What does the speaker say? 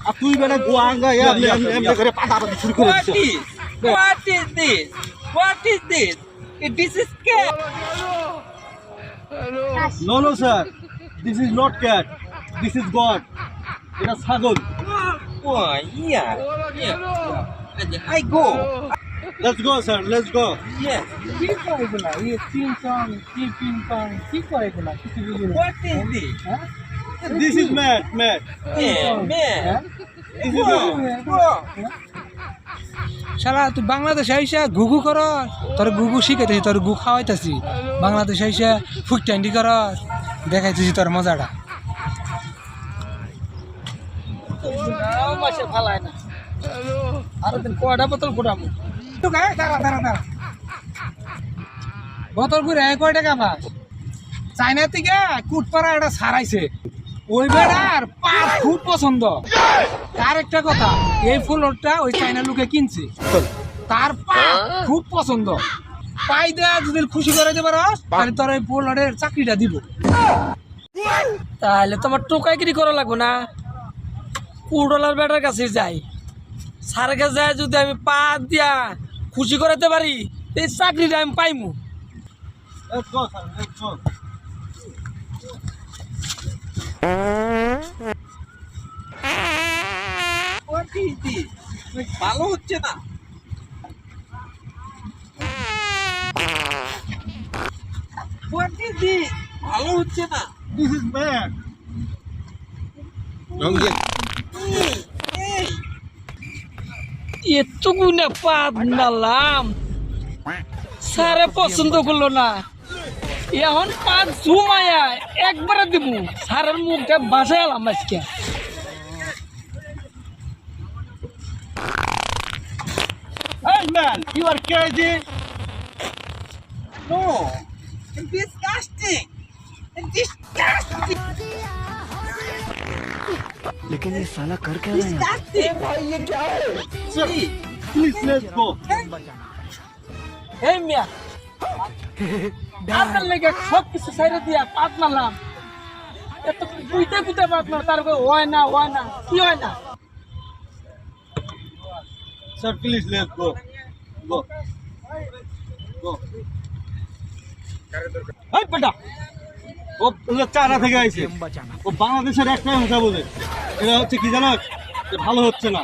আর তুই বেটা গোয়াঙ্গা এমনি করে পাতাপাতি শুরু করে দিছিস। What is this? What is this? This is cat. No no sir, this is not cat, this is goat. এটা ছাগল। Oh, yeah. I go. Let's go sir, let's go. Yes. কি করে এগুলা? এই তিন টন, কি তিন টন, কি করে এগুলা? কিছু বুঝি না। What is this? হ্যাঁ? This is mat, mat. Yeah, man. হ্যাঁ? This is mat. Bro. শালা তুই বাংলাদেশে আইসা ঘুঘু কর, তোর ঘুঘু শিখাইতেছি, তোর ঘু খাওয়াইতেছি। বাংলাদেশে আইসা ফুকটান্ডি কর, দেখাইতেছি তোর মজাটা। মাসে ফালায় না। আরো দিন কয়টা বোতল ফুটামু। তো গায়ে দাঁড়া দাঁড়া দাঁড়া। বোতল ঘুরে কয় টাকা পাস? চাইনা থেকে কুটপাড়া এটা ছাড়াইছে। ওই বেড়ার পাট খুব পছন্দ। তার একটা কথা, এই ফুলটা ওই চাইনা লোকে কিনছে, তার পাট খুব পছন্দ। পাই দেয়া যদি খুশি করে দিতে পারস তাহলে তোর এই ফুলের চাকরিটা দিব। তাহলে তোমার টোকাইগিরি করা লাগবে না, কুড়লার বেটার কাছে যাই, স্যারের কাছে যায় যদি আমি পা দিয়া খুশি করাতে পারি এই চাকরিটা আমি পাইমু। Let's go sir, let's go. What is this? ভালো হচ্ছে না। What is this? ভালো হচ্ছে না। This is mat. এই এতগুলো পা নালাম, স্যারে পছন্দ করলো না, এখন পা ঝুমায়া একবারে দিব, স্যারের মুখটা বাসায় এলাম আজকে। Hey man, you are crazy. no. Disgusting. Disgusting. लेकिन ये साला कर क्या रहे हैं? Disgusting. Sir, please let's go. এই মিয়া, আপনার লেগে সব কিছু সাইডে দিয়া পাত মারলাম, এত বুঝতে বুঝতে পাত মার, তারপরে হয় না হয় না, কি হয় না? Sir, please let's go. Go. Go. এই বেটা, ও চায়না থেকে আইছে। ও বাংলাদেশের একটাই ভাষা বোঝে, এটা হচ্ছে কি জানো, যে ভালো হচ্ছে না।